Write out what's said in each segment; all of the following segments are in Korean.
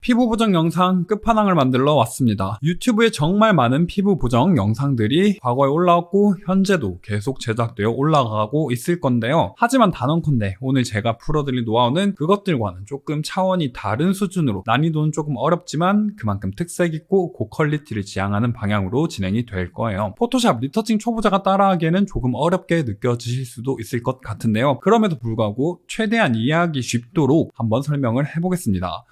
피부 보정 영상 끝판왕을 만들러 왔습니다. 유튜브에 정말 많은 피부 보정 영상들이 과거에 올라왔고 현재도 계속 제작되어 올라가고 있을 건데요. 하지만 단언컨대 오늘 제가 풀어드릴 노하우는 그것들과는 조금 차원이 다른 수준으로, 난이도는 조금 어렵지만 그만큼 특색 있고 고퀄리티를 지향하는 방향으로 진행이 될 거예요. 포토샵 리터칭 초보자가 따라하기에는 조금 어렵게 느껴지실 수도 있을 것 같은데요. 그럼에도 불구하고 최대한 이해하기 쉽도록 한번 설명을 해보겠습니다.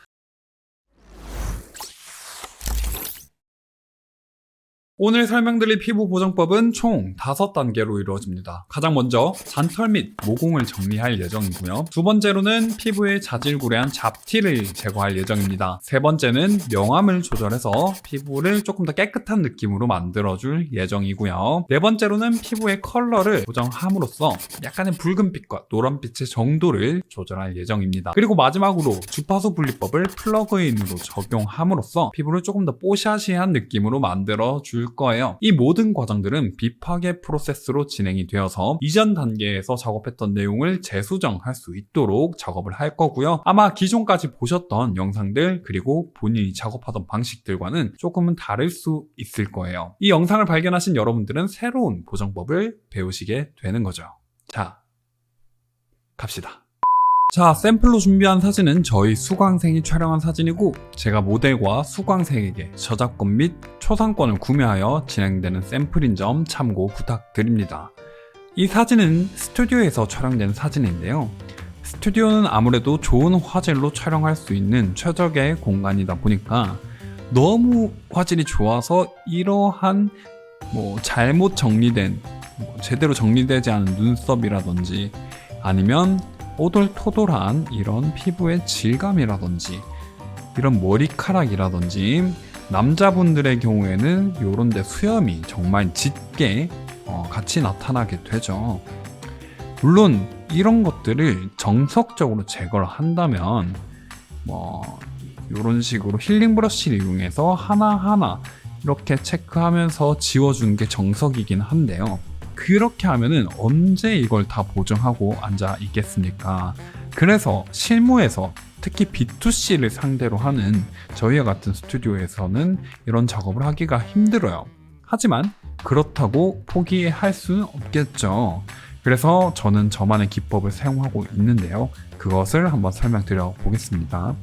오늘 설명드릴 피부 보정법은 총 5단계로 이루어집니다. 가장 먼저 잔털 및 모공을 정리할 예정이고요. 두 번째로는 피부에 자질구레한 잡티를 제거할 예정입니다. 세 번째는 명암을 조절해서 피부를 조금 더 깨끗한 느낌으로 만들어줄 예정이고요. 네 번째로는 피부의 컬러를 보정함으로써 약간의 붉은빛과 노란빛의 정도를 조절할 예정입니다. 그리고 마지막으로 주파수 분리법을 플러그인으로 적용함으로써 피부를 조금 더 뽀샤시한 느낌으로 만들어줄 거예요. 이 모든 과정들은 비파괴 프로세스로 진행이 되어서 이전 단계에서 작업했던 내용을 재수정할 수 있도록 작업을 할 거고요. 아마 기존까지 보셨던 영상들 그리고 본인이 작업하던 방식들과는 조금은 다를 수 있을 거예요. 이 영상을 발견하신 여러분들은 새로운 보정법을 배우시게 되는 거죠. 자, 갑시다. 자, 샘플로 준비한 사진은 저희 수강생이 촬영한 사진이고 제가 모델과 수강생에게 저작권 및 초상권을 구매하여 진행되는 샘플인 점 참고 부탁드립니다. 이 사진은 스튜디오에서 촬영된 사진인데요. 스튜디오는 아무래도 좋은 화질로 촬영할 수 있는 최적의 공간이다 보니까 너무 화질이 좋아서 이러한 잘못 정리된 제대로 정리되지 않은 눈썹이라든지 아니면 오돌토돌한 이런 피부의 질감이라든지 이런 머리카락이라든지 남자분들의 경우에는 이런 데 수염이 정말 짙게 같이 나타나게 되죠. 물론 이런 것들을 정석적으로 제거를 한다면 이런 식으로 힐링 브러쉬를 이용해서 하나하나 이렇게 체크하면서 지워주는 게 정석이긴 한데요. 그렇게 하면은 언제 이걸 다 보정하고 앉아 있겠습니까? 그래서 실무에서 특히 B2C를 상대로 하는 저희와 같은 스튜디오에서는 이런 작업을 하기가 힘들어요. 하지만 그렇다고 포기할 수는 없겠죠. 그래서 저는 저만의 기법을 사용하고 있는데요. 그것을 한번 설명드려 보겠습니다.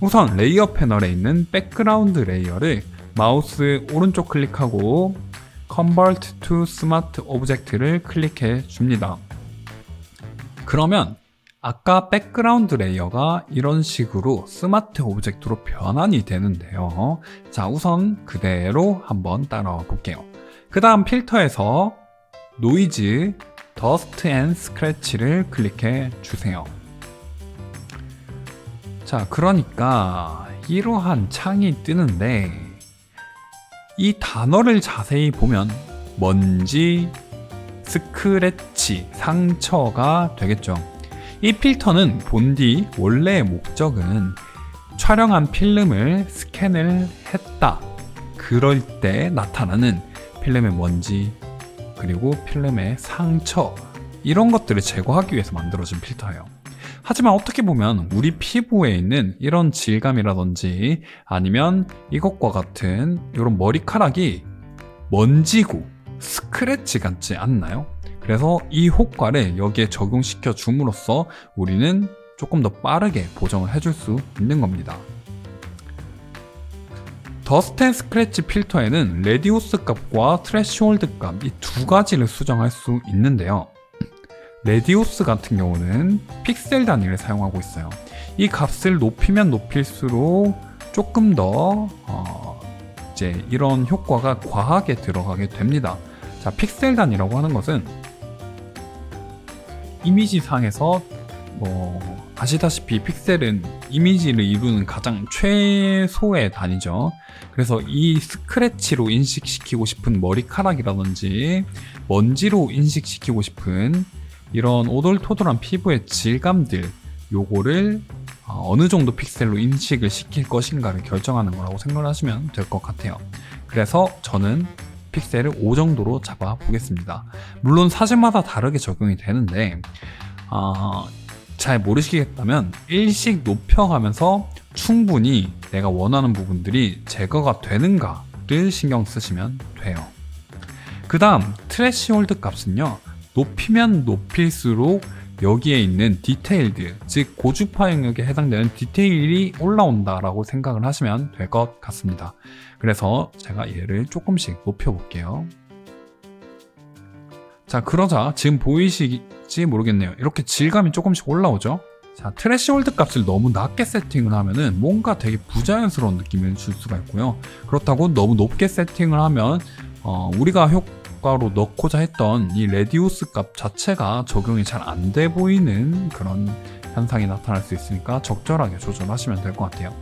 우선 레이어 패널에 있는 백그라운드 레이어를 마우스 오른쪽 클릭하고 Convert to Smart Object를 클릭해 줍니다. 그러면 아까 백그라운드 레이어가 이런 식으로 스마트 오브젝트로 변환이 되는데요. 자, 우선 그대로 한번 따라와 볼게요. 그 다음 필터에서 노이즈, 더스트 앤 스크래치를 클릭해 주세요. 자, 그러니까 이러한 창이 뜨는데 이 단어를 자세히 보면 먼지, 스크래치, 상처가 되겠죠. 이 필터는 본디 원래의 목적은 촬영한 필름을 스캔을 했다. 그럴 때 나타나는 필름의 먼지, 그리고 필름의 상처 이런 것들을 제거하기 위해서 만들어진 필터예요. 하지만 어떻게 보면 우리 피부에 있는 이런 질감이라든지 아니면 이것과 같은 이런 머리카락이 먼지고 스크래치 같지 않나요? 그래서 이 효과를 여기에 적용시켜 줌으로써 우리는 조금 더 빠르게 보정을 해줄 수 있는 겁니다. 더스트 앤 스크래치 필터에는 레디우스 값과 트레시홀드 값 이 두 가지를 수정할 수 있는데요. 레디우스 같은 경우는 픽셀 단위를 사용하고 있어요. 이 값을 높이면 높일수록 조금 더 이제 이런 효과가 과하게 들어가게 됩니다. 자, 픽셀 단위라고 하는 것은 이미지 상에서 아시다시피 픽셀은 이미지를 이루는 가장 최소의 단위죠. 그래서 이 스크래치로 인식시키고 싶은 머리카락이라든지 먼지로 인식시키고 싶은 이런 오돌토돌한 피부의 질감들 요거를 어느 정도 픽셀로 인식을 시킬 것인가를 결정하는 거라고 생각을 하시면 될 것 같아요. 그래서 저는 픽셀을 5 정도로 잡아 보겠습니다. 물론 사진마다 다르게 적용이 되는데 잘 모르시겠다면 일씩 높여가면서 충분히 내가 원하는 부분들이 제거가 되는가를 신경 쓰시면 돼요. 그 다음 트래시홀드 값은요, 높이면 높일수록 여기에 있는 디테일드, 즉 고주파 영역에 해당되는 디테일이 올라온다라고 생각을 하시면 될 것 같습니다. 그래서 제가 얘를 조금씩 높여볼게요. 자, 그러자 지금 보이실지 모르겠네요. 이렇게 질감이 조금씩 올라오죠? 자, 트래시홀드 값을 너무 낮게 세팅을 하면은 뭔가 되게 부자연스러운 느낌을 줄 수가 있고요. 그렇다고 너무 높게 세팅을 하면 우리가 효과로 넣고자 했던 이 레디우스 값 자체가 적용이 잘 안 돼 보이는 그런 현상이 나타날 수 있으니까 적절하게 조절하시면 될 것 같아요.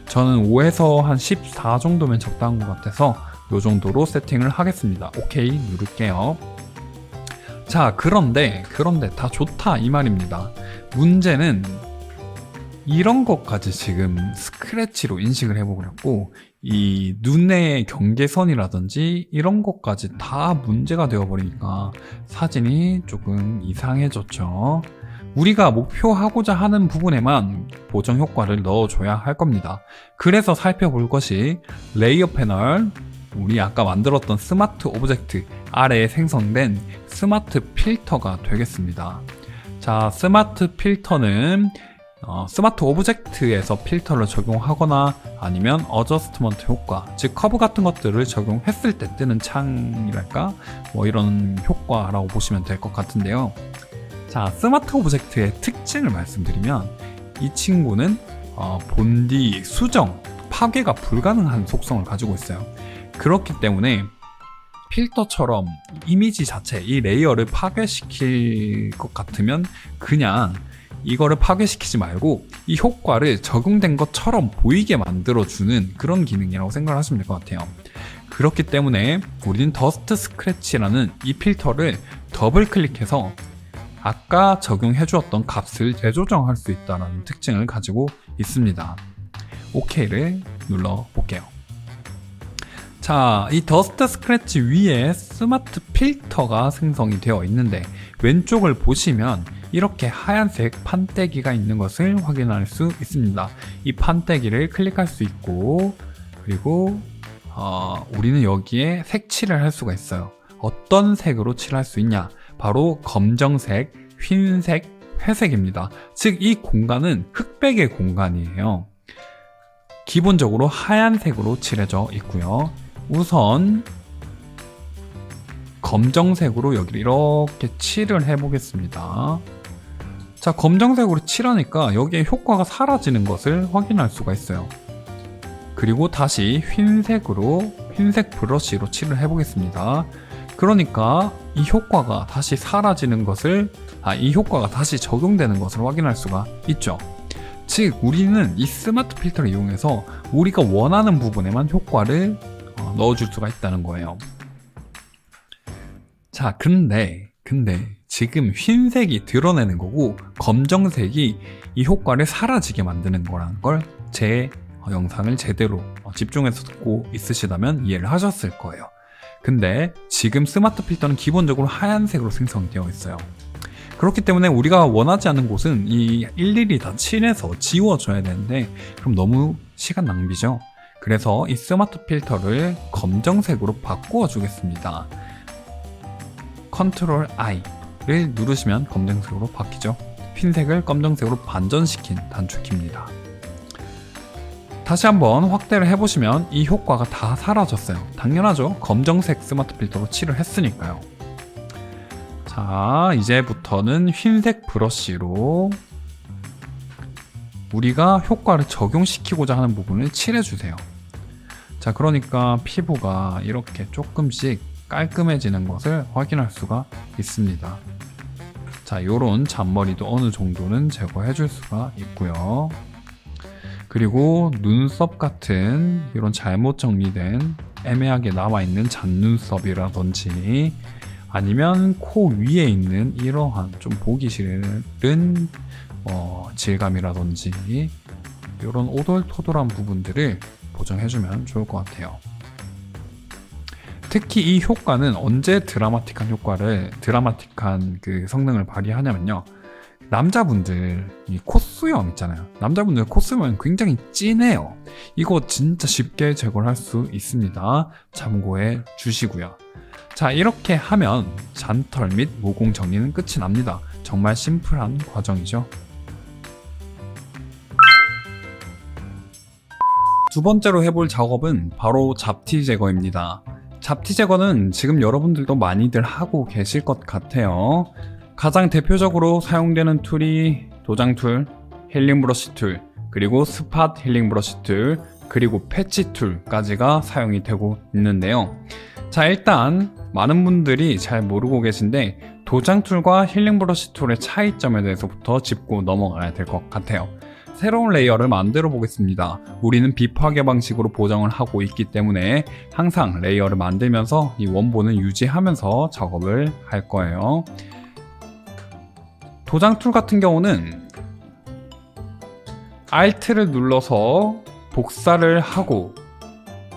저는 5에서 한 14 정도면 적당한 것 같아서 이 정도로 세팅을 하겠습니다. 오케이 누를게요. 자, 그런데 다 좋다 이 말입니다. 문제는 이런 것까지 지금 스크래치로 인식을 해보려고 이 눈의 경계선이라든지 이런 것까지 다 문제가 되어버리니까 사진이 조금 이상해졌죠. 우리가 목표하고자 하는 부분에만 보정 효과를 넣어줘야 할 겁니다. 그래서 살펴볼 것이 레이어 패널, 우리 아까 만들었던 스마트 오브젝트 아래에 생성된 스마트 필터가 되겠습니다. 자, 스마트 필터는 스마트 오브젝트에서 필터를 적용하거나 아니면 어저스트먼트 효과, 즉 커브 같은 것들을 적용했을 때 뜨는 창이랄까? 뭐 이런 효과라고 보시면 될 것 같은데요. 자, 스마트 오브젝트의 특징을 말씀드리면 이 친구는 본디 수정, 파괴가 불가능한 속성을 가지고 있어요. 그렇기 때문에 필터처럼 이미지 자체, 이 레이어를 파괴시킬 것 같으면 그냥 이거를 파괴시키지 말고 이 효과를 적용된 것처럼 보이게 만들어주는 그런 기능이라고 생각을 하시면 될 것 같아요. 그렇기 때문에 우리는 더스트 스크래치라는 이 필터를 더블 클릭해서 아까 적용해 주었던 값을 재조정할 수 있다는 특징을 가지고 있습니다. OK를 눌러 볼게요. 자, 이 더스트 스크래치 위에 스마트 필터가 생성이 되어 있는데 왼쪽을 보시면 이렇게 하얀색 판때기가 있는 것을 확인할 수 있습니다. 이 판때기를 클릭할 수 있고, 그리고 우리는 여기에 색칠을 할 수가 있어요. 어떤 색으로 칠할 수 있냐? 바로 검정색, 흰색, 회색입니다. 즉 이 공간은 흑백의 공간이에요. 기본적으로 하얀색으로 칠해져 있고요. 우선 검정색으로 여기를 이렇게 칠을 해보겠습니다. 자, 검정색으로 칠하니까 여기에 효과가 사라지는 것을 확인할 수가 있어요. 그리고 다시 흰색 브러쉬로 칠을 해보겠습니다. 그러니까 이 효과가 다시 사라지는 것을, 이 효과가 다시 적용되는 것을 확인할 수가 있죠. 즉 우리는 이 스마트 필터를 이용해서 우리가 원하는 부분에만 효과를 넣어줄 수가 있다는 거예요. 자, 근데 지금 흰색이 드러내는 거고 검정색이 이 효과를 사라지게 만드는 거라는 걸 제 영상을 제대로 집중해서 듣고 있으시다면 이해를 하셨을 거예요. 근데 지금 스마트 필터는 기본적으로 하얀색으로 생성되어 있어요. 그렇기 때문에 우리가 원하지 않는 곳은 이 일일이 다 칠해서 지워줘야 되는데 그럼 너무 시간 낭비죠. 그래서 이 스마트 필터를 검정색으로 바꾸어 주겠습니다. 컨트롤 I를 누르시면 검정색으로 바뀌죠. 흰색을 검정색으로 반전시킨 단축키입니다. 다시 한번 확대를 해보시면 이 효과가 다 사라졌어요. 당연하죠. 검정색 스마트 필터로 칠을 했으니까요. 자, 이제부터는 흰색 브러쉬로 우리가 효과를 적용시키고자 하는 부분을 칠해주세요. 자, 그러니까 피부가 이렇게 조금씩 깔끔해지는 것을 확인할 수가 있습니다. 자, 요런 잔머리도 어느 정도는 제거해줄 수가 있고요. 그리고 눈썹 같은 이런 잘못 정리된 애매하게 남아있는 잔눈썹이라든지 아니면 코 위에 있는 이러한 좀 보기 싫은 질감이라든지 이런 오돌토돌한 부분들을 보정해주면 좋을 것 같아요. 특히 이 효과는 언제 드라마틱한 그 성능을 발휘하냐면요. 남자분들 이 콧수염 있잖아요. 남자분들 콧수염은 굉장히 진해요. 이거 진짜 쉽게 제거를 할 수 있습니다. 참고해 주시고요. 자, 이렇게 하면 잔털 및 모공 정리는 끝이 납니다. 정말 심플한 과정이죠. 두 번째로 해볼 작업은 바로 잡티 제거입니다. 잡티 제거는 지금 여러분들도 많이들 하고 계실 것 같아요. 가장 대표적으로 사용되는 툴이 도장 툴, 힐링 브러쉬 툴, 그리고 스팟 힐링 브러쉬 툴, 그리고 패치 툴까지가 사용이 되고 있는데요. 자, 일단 많은 분들이 잘 모르고 계신데 도장 툴과 힐링 브러쉬 툴의 차이점에 대해서부터 짚고 넘어가야 될 것 같아요. 새로운 레이어를 만들어 보겠습니다. 우리는 비파괴 방식으로 보정을 하고 있기 때문에 항상 레이어를 만들면서 이 원본을 유지하면서 작업을 할 거예요. 도장 툴 같은 경우는 Alt를 눌러서 복사를 하고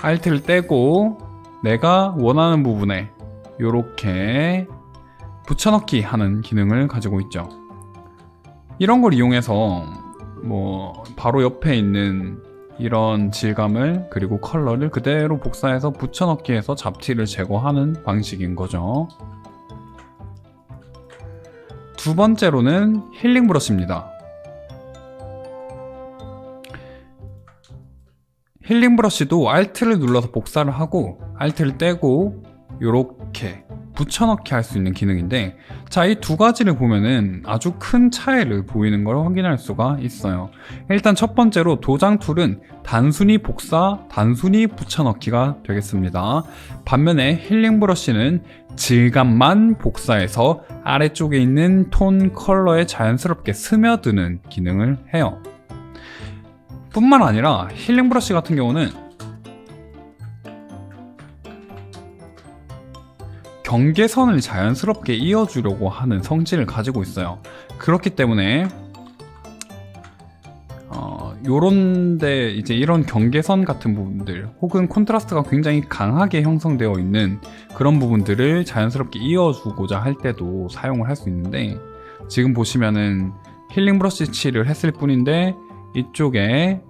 Alt를 떼고 내가 원하는 부분에 이렇게 붙여넣기 하는 기능을 가지고 있죠. 이런 걸 이용해서 바로 옆에 있는 이런 질감을 그리고 컬러를 그대로 복사해서 붙여넣기 해서 잡티를 제거하는 방식인 거죠. 두 번째로는 힐링 브러쉬입니다. 힐링 브러쉬도 Alt를 눌러서 복사를 하고 Alt를 떼고 이렇게 붙여넣기 할 수 있는 기능인데, 자, 이 두 가지를 보면은 아주 큰 차이를 보이는 걸 확인할 수가 있어요. 일단 첫 번째로 도장 툴은 단순히 복사, 단순히 붙여넣기가 되겠습니다. 반면에 힐링 브러쉬는 질감만 복사해서 아래쪽에 있는 톤 컬러에 자연스럽게 스며드는 기능을 해요. 뿐만 아니라 힐링 브러쉬 같은 경우는 경계선을 자연스럽게 이어주려고 하는 성질을 가지고 있어요. 그렇기 때문에 요런데 이제 이런 경계선 같은 부분들 혹은 콘트라스트가 굉장히 강하게 형성되어 있는 그런 부분들을 자연스럽게 이어주고자 할 때도 사용을 할 수 있는데, 지금 보시면은 힐링 브러쉬 칠을 했을 뿐인데 이쪽에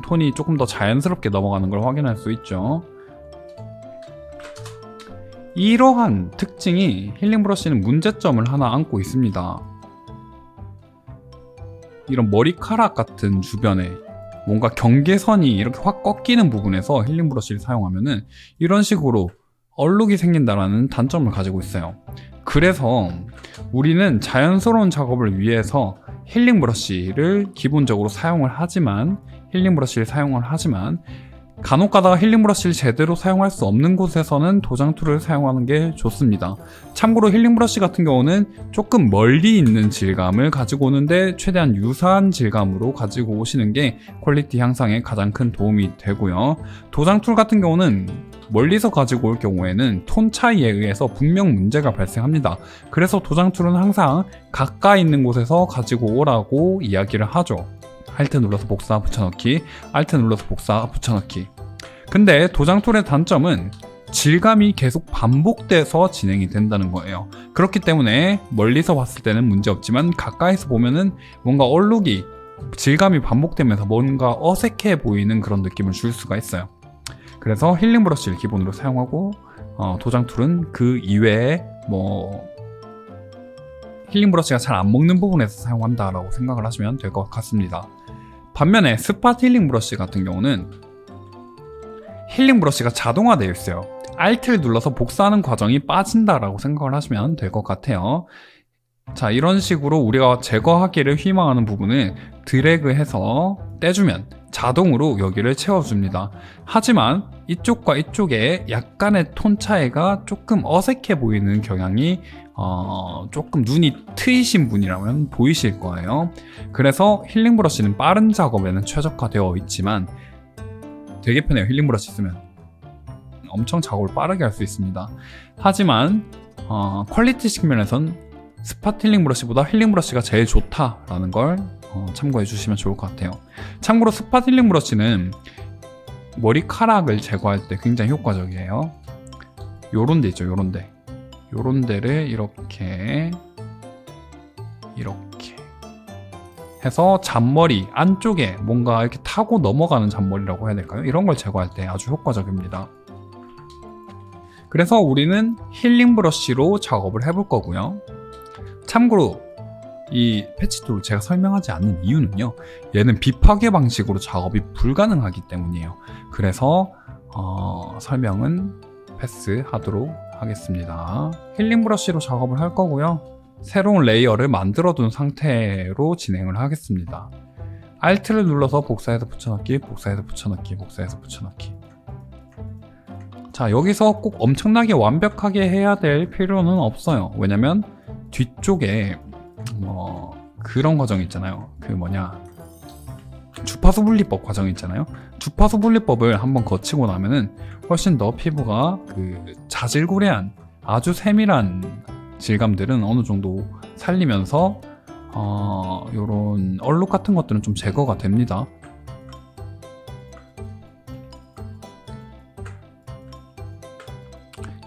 톤이 조금 더 자연스럽게 넘어가는 걸 확인할 수 있죠. 이러한 특징이 힐링 브러쉬는 문제점을 하나 안고 있습니다. 이런 머리카락 같은 주변에 뭔가 경계선이 이렇게 확 꺾이는 부분에서 힐링 브러쉬를 사용하면은 이런 식으로 얼룩이 생긴다라는 단점을 가지고 있어요. 그래서 우리는 자연스러운 작업을 위해서 힐링 브러쉬를 기본적으로 사용을 하지만 간혹 가다가 힐링 브러쉬를 제대로 사용할 수 없는 곳에서는 도장 툴을 사용하는 게 좋습니다. 참고로 힐링 브러쉬 같은 경우는 조금 멀리 있는 질감을 가지고 오는데 최대한 유사한 질감으로 가지고 오시는 게 퀄리티 향상에 가장 큰 도움이 되고요. 도장 툴 같은 경우는 멀리서 가지고 올 경우에는 톤 차이에 의해서 분명 문제가 발생합니다. 그래서 도장 툴은 항상 가까이 있는 곳에서 가지고 오라고 이야기를 하죠. Alt 눌러서 복사 붙여넣기, Alt 눌러서 복사 붙여넣기. 근데 도장 툴의 단점은 질감이 계속 반복돼서 진행이 된다는 거예요. 그렇기 때문에 멀리서 봤을 때는 문제없지만 가까이서 보면은 뭔가 얼룩이 질감이 반복되면서 뭔가 어색해 보이는 그런 느낌을 줄 수가 있어요. 그래서 힐링 브러쉬를 기본으로 사용하고 도장 툴은 그 이외에 힐링 브러쉬가 잘 안 먹는 부분에서 사용한다라고 생각을 하시면 될 것 같습니다. 반면에 스팟 힐링 브러쉬 같은 경우는 힐링 브러쉬가 자동화되어 있어요. Alt를 눌러서 복사하는 과정이 빠진다라고 생각을 하시면 될 것 같아요. 자, 이런 식으로 우리가 제거하기를 희망하는 부분을 드래그해서 떼주면 자동으로 여기를 채워줍니다. 하지만 이쪽과 이쪽에 약간의 톤 차이가 조금 어색해 보이는 경향이 조금 눈이 트이신 분이라면 보이실 거예요. 그래서 힐링 브러쉬는 빠른 작업에는 최적화되어 있지만 되게 편해요. 힐링 브러쉬 쓰면 엄청 작업을 빠르게 할 수 있습니다. 하지만 퀄리티 측면에선 스팟 힐링 브러쉬보다 힐링 브러쉬가 제일 좋다라는 걸 참고해 주시면 좋을 것 같아요. 참고로 스팟 힐링 브러쉬는 머리카락을 제거할 때 굉장히 효과적이에요. 요런 데 있죠, 요런 데를 이렇게 해서 잔머리 안쪽에 뭔가 이렇게 타고 넘어가는 잔머리라고 해야 될까요? 이런 걸 제거할 때 아주 효과적입니다. 그래서 우리는 힐링 브러쉬로 작업을 해볼 거고요. 참고로 이 패치툴 제가 설명하지 않는 이유는요, 얘는 비파괴 방식으로 작업이 불가능하기 때문이에요. 그래서 설명은 패스하도록 하겠습니다. 힐링 브러쉬로 작업을 할 거고요. 새로운 레이어를 만들어 둔 상태로 진행을 하겠습니다. Alt를 눌러서 복사해서 붙여넣기, 복사해서 붙여넣기, 복사해서 붙여넣기. 자, 여기서 꼭 엄청나게 완벽하게 해야 될 필요는 없어요. 왜냐면 뒤쪽에 그런 과정 있잖아요. 주파수 분리법 과정 있잖아요. 주파수 분리법을 한번 거치고 나면은 훨씬 더 피부가 자질구레한 아주 세밀한 질감들은 어느 정도 살리면서 요런 얼룩 같은 것들은 좀 제거가 됩니다.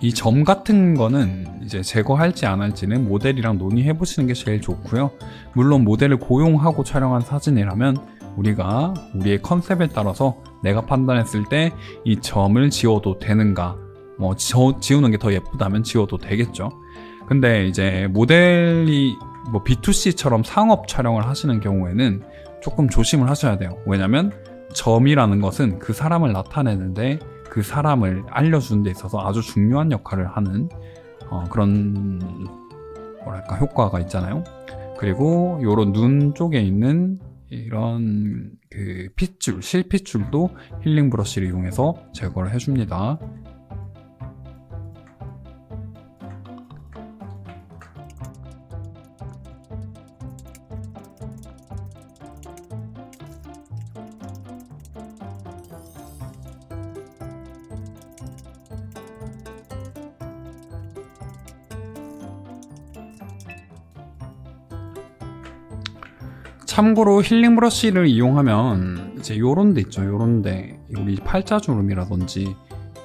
이 점 같은 거는 이제 제거할지 안 할지는 모델이랑 논의해 보시는 게 제일 좋고요. 물론 모델을 고용하고 촬영한 사진이라면 우리가 우리의 컨셉에 따라서 내가 판단했을 때 이 점을 지워도 되는가, 지우는 게 더 예쁘다면 지워도 되겠죠. 근데 이제 모델이 B2C처럼 상업 촬영을 하시는 경우에는 조금 조심을 하셔야 돼요. 왜냐면 점이라는 것은 그 사람을 나타내는데, 그 사람을 알려주는 데 있어서 아주 중요한 역할을 하는 그런 효과가 있잖아요. 그리고 요런 눈 쪽에 있는 이런 핏줄, 실핏줄도 힐링 브러쉬를 이용해서 제거를 해줍니다. 참고로 힐링 브러쉬를 이용하면 이제 요런 데 있죠. 요런 데 우리 팔자주름이라든지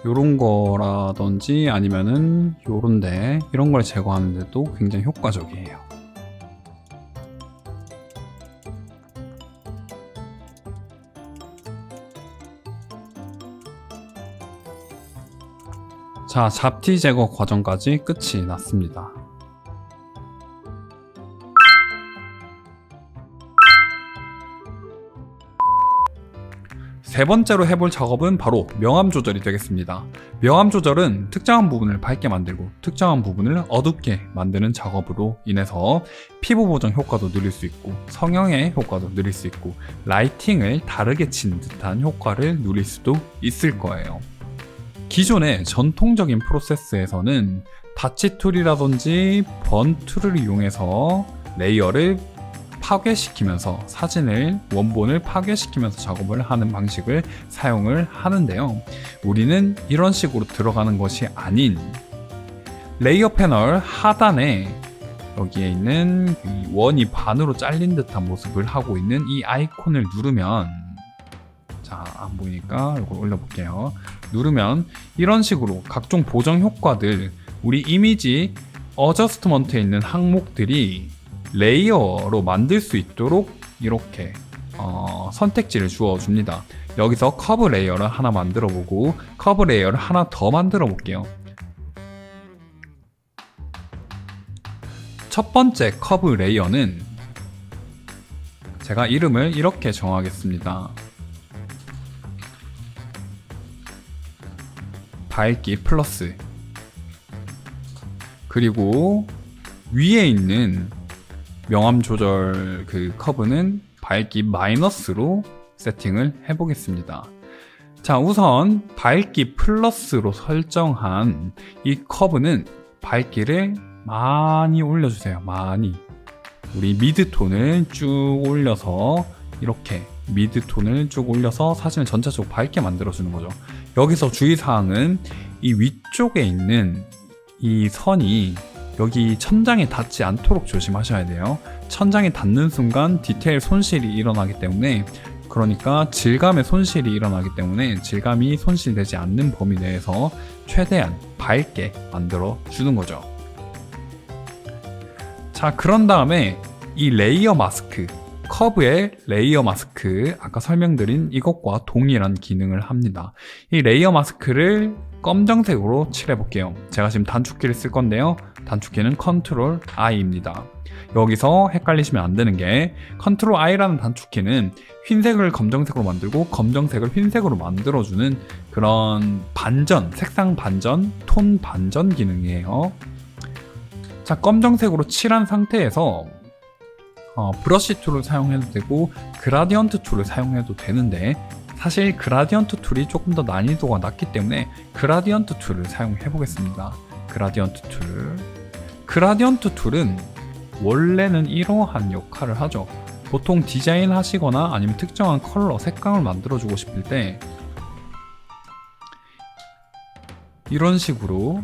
요런 거라든지 아니면은 요런 데 이런 걸 제거하는 데도 굉장히 효과적이에요. 자, 잡티 제거 과정까지 끝이 났습니다. 세 번째로 해볼 작업은 바로 명암 조절이 되겠습니다. 명암 조절은 특정한 부분을 밝게 만들고 특정한 부분을 어둡게 만드는 작업으로 인해서 피부 보정 효과도 누릴 수 있고 성형의 효과도 누릴 수 있고 라이팅을 다르게 친 듯한 효과를 누릴 수도 있을 거예요. 기존의 전통적인 프로세스에서는 다치 툴이라든지 번 툴을 이용해서 레이어를 파괴시키면서 원본을 파괴시키면서 작업을 하는 방식을 사용을 하는데요. 우리는 이런 식으로 들어가는 것이 아닌 레이어 패널 하단에 여기에 있는 이 원이 반으로 잘린 듯한 모습을 하고 있는 이 아이콘을 누르면, 자, 안 보이니까 이걸 올려볼게요. 누르면 이런 식으로 각종 보정 효과들, 우리 이미지 어저스트먼트에 있는 항목들이 레이어로 만들 수 있도록 이렇게 선택지를 주어 줍니다. 여기서 커브 레이어를 하나 만들어 보고 커브 레이어를 하나 더 만들어 볼게요. 첫 번째 커브 레이어는 제가 이름을 이렇게 정하겠습니다. 밝기 플러스. 그리고 위에 있는 명암 조절 커브는 밝기 마이너스로 세팅을 해보겠습니다. 자, 우선 밝기 플러스로 설정한 이 커브는 밝기를 많이 올려주세요. 많이. 우리 미드톤을 쭉 올려서 이렇게 미드톤을 쭉 올려서 사진을 전체적으로 밝게 만들어주는 거죠. 여기서 주의사항은 이 위쪽에 있는 이 선이 여기 천장에 닿지 않도록 조심하셔야 돼요. 천장에 닿는 순간 디테일 손실이 일어나기 때문에, 그러니까 질감의 손실이 일어나기 때문에 질감이 손실되지 않는 범위 내에서 최대한 밝게 만들어 주는 거죠. 자, 그런 다음에 이 레이어 마스크, 커브의 레이어 마스크, 아까 설명드린 이것과 동일한 기능을 합니다. 이 레이어 마스크를 검정색으로 칠해볼게요. 제가 지금 단축키를 쓸 건데요. 단축키는 컨트롤 I입니다. 여기서 헷갈리시면 안 되는 게 컨트롤 I라는 단축키는 흰색을 검정색으로 만들고 검정색을 흰색으로 만들어주는 그런 반전, 색상 반전, 톤 반전 기능이에요. 자, 검정색으로 칠한 상태에서 브러쉬 툴을 사용해도 되고 그라디언트 툴을 사용해도 되는데 사실 그라디언트 툴이 조금 더 난이도가 낮기 때문에 그라디언트 툴을 사용해 보겠습니다. 그라디언트 툴은 원래는 이러한 역할을 하죠. 보통 디자인 하시거나 아니면 특정한 컬러, 색감을 만들어주고 싶을 때 이런 식으로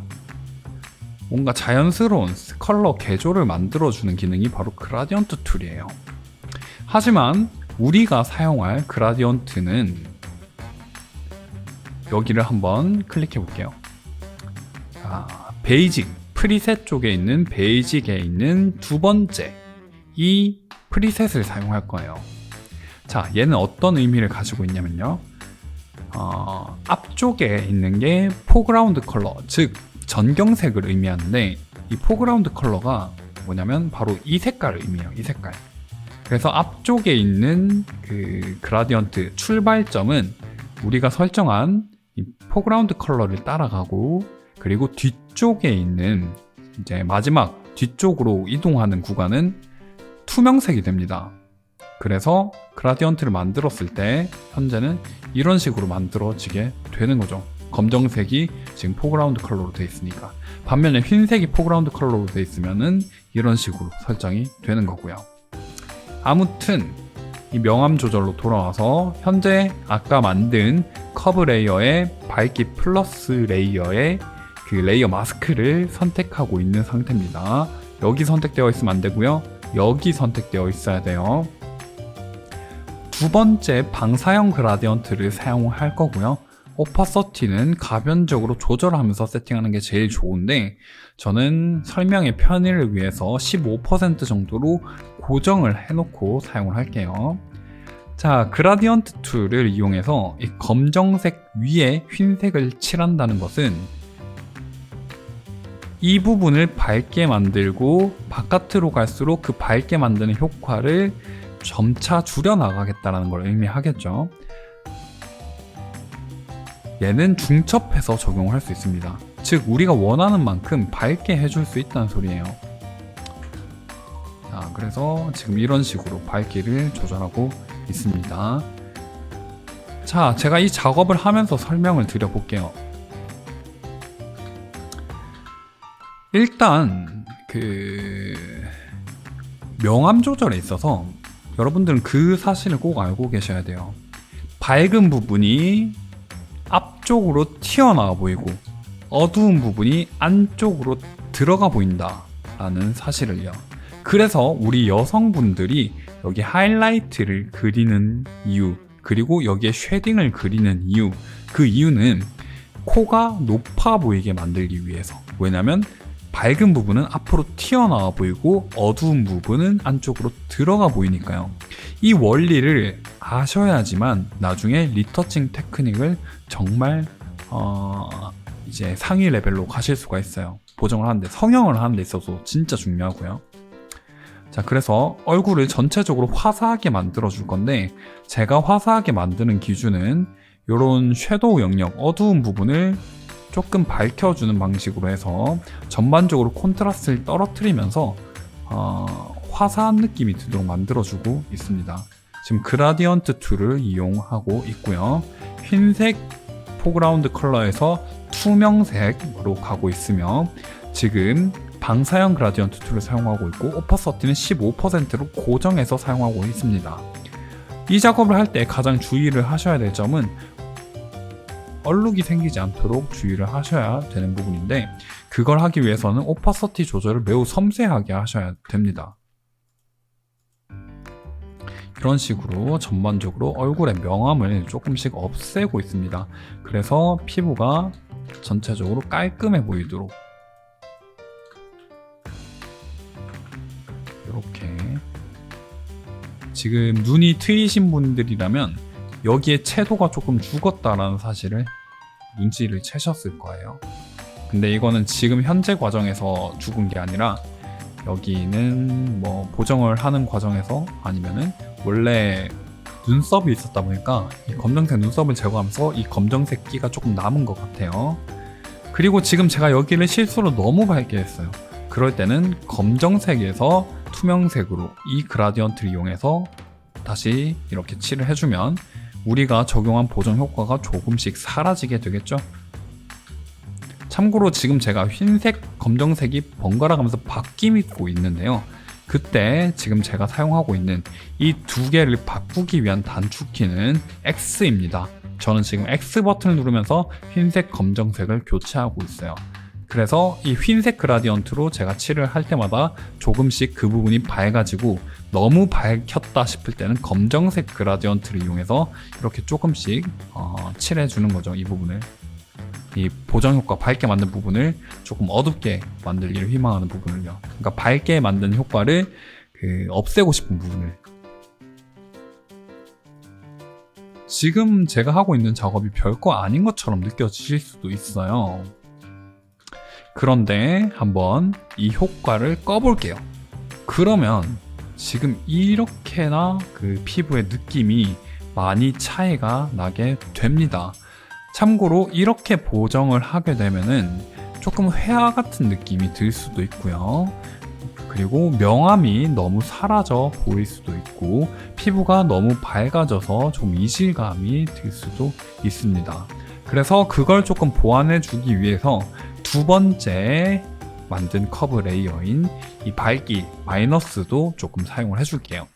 뭔가 자연스러운 컬러 개조를 만들어주는 기능이 바로 그라디언트 툴이에요. 하지만 우리가 사용할 그라디언트는 여기를 한번 클릭해 볼게요. 베이직, 프리셋 쪽에 있는 베이직에 있는 두 번째 이 프리셋을 사용할 거예요. 자, 얘는 어떤 의미를 가지고 있냐면요. 앞쪽에 있는 게 포그라운드 컬러, 즉 전경색을 의미하는데 이 포그라운드 컬러가 뭐냐면 바로 이 색깔을 의미해요. 이 색깔. 그래서 앞쪽에 있는 그 그라디언트 출발점은 우리가 설정한 이 포그라운드 컬러를 따라가고 그리고 뒤쪽에 있는 이제 마지막 뒤쪽으로 이동하는 구간은 투명색이 됩니다. 그래서 그라디언트를 만들었을 때 현재는 이런 식으로 만들어지게 되는 거죠. 검정색이 지금 포그라운드 컬러로 되어 있으니까. 반면에 흰색이 포그라운드 컬러로 되어 있으면은 이런 식으로 설정이 되는 거고요. 아무튼 이 명암 조절로 돌아와서 현재 아까 만든 커브 레이어의 밝기 플러스 레이어의 그 레이어 마스크를 선택하고 있는 상태입니다. 여기 선택되어 있으면 안 되고요. 여기 선택되어 있어야 돼요. 두 번째 방사형 그라디언트를 사용할 거고요. 오파서티는 가변적으로 조절하면서 세팅하는 게 제일 좋은데 저는 설명의 편의를 위해서 15% 정도로 고정을 해놓고 사용을 할게요. 자, 그라디언트 툴을 이용해서 이 검정색 위에 흰색을 칠한다는 것은 이 부분을 밝게 만들고 바깥으로 갈수록 그 밝게 만드는 효과를 점차 줄여나가겠다는 걸 의미하겠죠. 얘는 중첩해서 적용할 수 있습니다. 즉 우리가 원하는 만큼 밝게 해줄 수 있다는 소리예요. 자, 그래서 지금 이런 식으로 밝기를 조절하고 있습니다. 자, 제가 이 작업을 하면서 설명을 드려볼게요. 일단 그 명암 조절에 있어서 여러분들은 그 사실을 꼭 알고 계셔야 돼요. 밝은 부분이 앞쪽으로 튀어나와 보이고 어두운 부분이 안쪽으로 들어가 보인다 라는 사실을요. 그래서 우리 여성분들이 여기 하이라이트를 그리는 이유, 그리고 여기에 쉐딩을 그리는 이유, 그 이유는 코가 높아 보이게 만들기 위해서. 왜냐면 밝은 부분은 앞으로 튀어나와 보이고 어두운 부분은 안쪽으로 들어가 보이니까요. 이 원리를 아셔야지만 나중에 리터칭 테크닉을 정말 이제 상위 레벨로 가실 수가 있어요. 보정을 하는데, 성형을 하는 데 있어서 진짜 중요하고요. 자, 그래서 얼굴을 전체적으로 화사하게 만들어 줄 건데 제가 화사하게 만드는 기준은 이런 섀도우 영역, 어두운 부분을 조금 밝혀주는 방식으로 해서 전반적으로 콘트라스트를 떨어뜨리면서 화사한 느낌이 들도록 만들어주고 있습니다. 지금 그라디언트 툴을 이용하고 있고요. 흰색 포그라운드 컬러에서 투명색으로 가고 있으며 지금 방사형 그라디언트 툴을 사용하고 있고 오퍼서티는 15%로 고정해서 사용하고 있습니다. 이 작업을 할 때 가장 주의를 하셔야 될 점은 얼룩이 생기지 않도록 주의를 하셔야 되는 부분인데 그걸 하기 위해서는 오파서티 조절을 매우 섬세하게 하셔야 됩니다. 이런 식으로 전반적으로 얼굴의 명암을 조금씩 없애고 있습니다. 그래서 피부가 전체적으로 깔끔해 보이도록 이렇게 지금 눈이 트이신 분들이라면 여기에 채도가 조금 죽었다라는 사실을 눈치를 채셨을 거예요. 근데 이거는 지금 현재 과정에서 죽은 게 아니라 여기는 뭐 보정을 하는 과정에서 아니면은 원래 눈썹이 있었다 보니까 이 검정색 눈썹을 제거하면서 이 검정색 끼가 조금 남은 것 같아요. 그리고 지금 제가 여기를 실수로 너무 밝게 했어요. 그럴 때는 검정색에서 투명색으로 이 그라디언트를 이용해서 다시 이렇게 칠을 해주면 우리가 적용한 보정 효과가 조금씩 사라지게 되겠죠. 참고로 지금 제가 흰색, 검정색이 번갈아 가면서 바뀌고 있는데요. 그때 지금 제가 사용하고 있는 이 두 개를 바꾸기 위한 단축키는 X입니다. 저는 지금 X 버튼을 누르면서 흰색, 검정색을 교체하고 있어요. 그래서 이 흰색 그라디언트로 제가 칠을 할 때마다 조금씩 그 부분이 밝아지고 너무 밝혔다 싶을 때는 검정색 그라디언트를 이용해서 이렇게 조금씩 칠해주는 거죠. 이 부분을. 이 보정 효과 밝게 만든 부분을 조금 어둡게 만들기를 희망하는 부분을요. 그러니까 밝게 만든 효과를 없애고 싶은 부분을. 지금 제가 하고 있는 작업이 별거 아닌 것처럼 느껴지실 수도 있어요. 그런데 한번 이 효과를 꺼볼게요. 그러면 지금 이렇게나 그 피부의 느낌이 많이 차이가 나게 됩니다. 참고로 이렇게 보정을 하게 되면은 조금 회화 같은 느낌이 들 수도 있고요. 그리고 명암이 너무 사라져 보일 수도 있고 피부가 너무 밝아져서 좀 이질감이 들 수도 있습니다. 그래서 그걸 조금 보완해 주기 위해서 두 번째 만든 커브 레이어인 이 밝기 마이너스도 조금 사용을 해줄게요.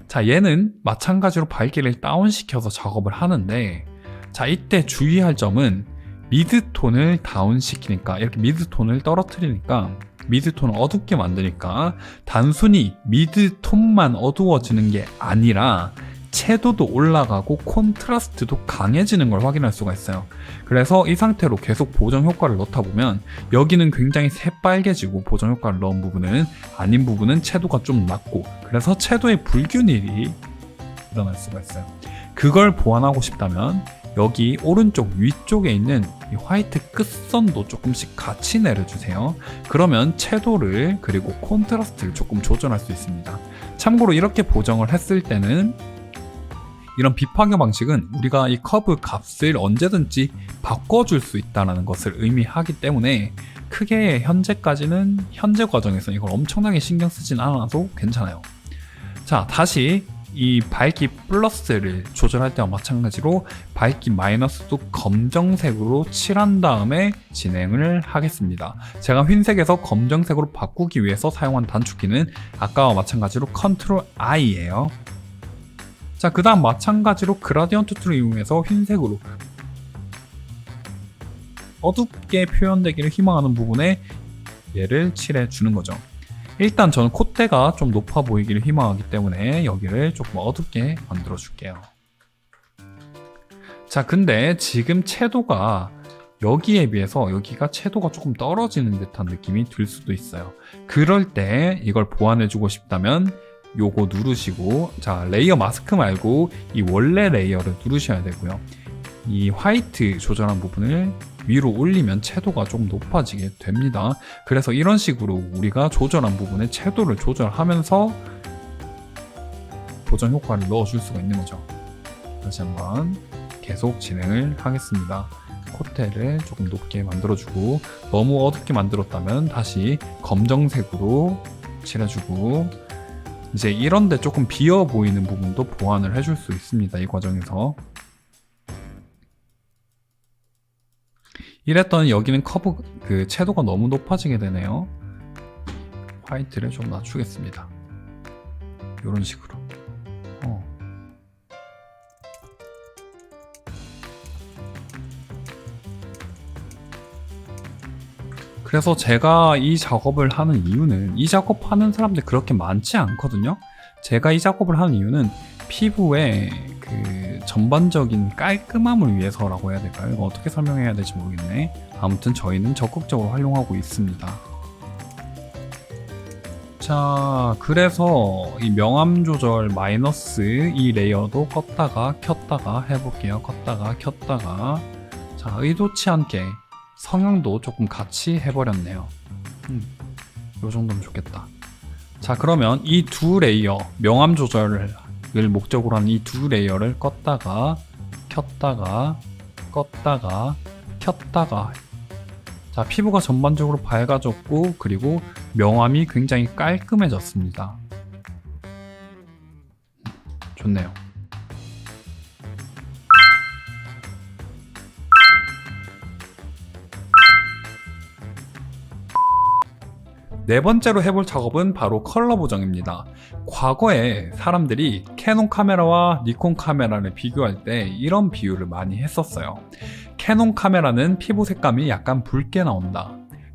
자, 얘는 마찬가지로 밝기를 다운시켜서 작업을 하는데, 자, 이때 주의할 점은 미드톤을 다운시키니까, 이렇게 미드톤을 떨어뜨리니까, 미드톤을 어둡게 만드니까 단순히 미드톤만 어두워지는 게 아니라 채도도 올라가고 콘트라스트도 강해지는 걸 확인할 수가 있어요. 그래서 이 상태로 계속 보정 효과를 넣다 보면 여기는 굉장히 새빨개지고 보정 효과를 넣은 부분은 아닌 부분은 채도가 좀 낮고, 그래서 채도의 불균일이 일어날 수가 있어요. 그걸 보완하고 싶다면 여기 오른쪽 위쪽에 있는 이 화이트 끝선도 조금씩 같이 내려주세요. 그러면 채도를 그리고 콘트라스트를 조금 조절할 수 있습니다. 참고로 이렇게 보정을 했을 때는 이런 비파괴 방식은 우리가 이 커브 값을 언제든지 바꿔줄 수 있다는 것을 의미하기 때문에 크게 현재까지는 현재 과정에서 이걸 엄청나게 신경 쓰진 않아도 괜찮아요. 자, 다시 이 밝기 플러스를 조절할 때와 마찬가지로 밝기 마이너스도 검정색으로 칠한 다음에 진행을 하겠습니다. 제가 흰색에서 검정색으로 바꾸기 위해서 사용한 단축키는 아까와 마찬가지로 컨트롤 I예요. 자, 그 다음 마찬가지로 그라디언트 툴을 이용해서 흰색으로 어둡게 표현되기를 희망하는 부분에 얘를 칠해 주는 거죠. 일단 저는 콧대가 좀 높아 보이기를 희망하기 때문에 여기를 조금 어둡게 만들어 줄게요. 자, 근데 지금 채도가 여기에 비해서 여기가 채도가 조금 떨어지는 듯한 느낌이 들 수도 있어요. 그럴 때 이걸 보완해 주고 싶다면 요거 누르시고, 자, 레이어 마스크 말고 이 원래 레이어를 누르셔야 되고요. 이 화이트 조절한 부분을 위로 올리면 채도가 좀 높아지게 됩니다. 그래서 이런 식으로 우리가 조절한 부분에 채도를 조절하면서 보정 효과를 넣어줄 수가 있는 거죠. 다시 한번 계속 진행을 하겠습니다. 콧대를 조금 높게 만들어주고, 너무 어둡게 만들었다면 다시 검정색으로 칠해주고, 이제 이런데 조금 비어 보이는 부분도 보완을 해줄 수 있습니다. 이 과정에서. 이랬더니 여기는 커브 그 채도가 너무 높아지게 되네요. 화이트를 좀 낮추겠습니다. 이런 식으로. 그래서 제가 이 작업을 하는 이유는, 이 작업하는 사람들 그렇게 많지 않거든요. 제가 이 작업을 하는 이유는 피부의 그 전반적인 깔끔함을 위해서라고 해야 될까요? 이거 어떻게 설명해야 될지 모르겠네. 아무튼 저희는 적극적으로 활용하고 있습니다. 자, 그래서 이 명암 조절 마이너스 이 레이어도 껐다가 켰다가 해볼게요. 껐다가 켰다가. 자, 의도치 않게 성형도 조금 같이 해버렸네요. 요 정도면 좋겠다. 자, 그러면 이 두 레이어, 명암 조절을 목적으로 하는 이 두 레이어를 껐다가 켰다가 껐다가 켰다가. 자, 피부가 전반적으로 밝아졌고, 그리고 명암이 굉장히 깔끔해졌습니다. 좋네요. 네 번째로 해볼 작업은 바로 컬러 보정입니다. 과거에 사람들이 캐논 카메라와 니콘 카메라를 비교할 때 이런 비유를 많이 했었어요. 캐논 카메라는 피부 색감이 약간 붉게 나온다.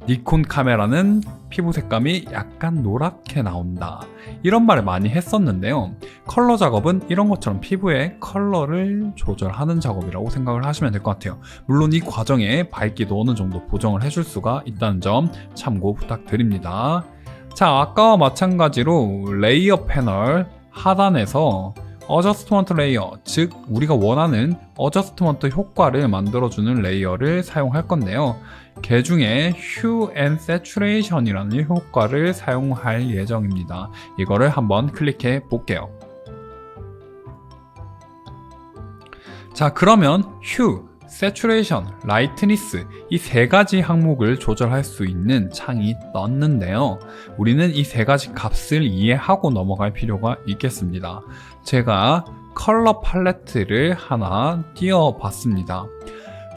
니콘 카메라는 피부 색감이 약간 노랗게 나온다. 이런 말을 많이 했었는데요. 컬러 작업은 이런 것처럼 피부의 컬러를 조절하는 작업이라고 생각을 하시면 될 것 같아요. 물론 이 과정에 밝기도 어느 정도 보정을 해줄 수가 있다는 점 참고 부탁드립니다. 자, 아까와 마찬가지로 레이어 패널 하단에서 어저스트먼트 레이어, 즉 우리가 원하는 어저스트먼트 효과를 만들어주는 레이어를 사용할 건데요. 그 중에 Hue and Saturation이라는 효과를 사용할 예정입니다. 이거를 한번 클릭해 볼게요. 자, 그러면 Hue, Saturation, Lightness 이 세 가지 항목을 조절할 수 있는 창이 떴는데요. 우리는 이 세 가지 값을 이해하고 넘어갈 필요가 있겠습니다. 제가 컬러 팔레트를 하나 띄워봤습니다.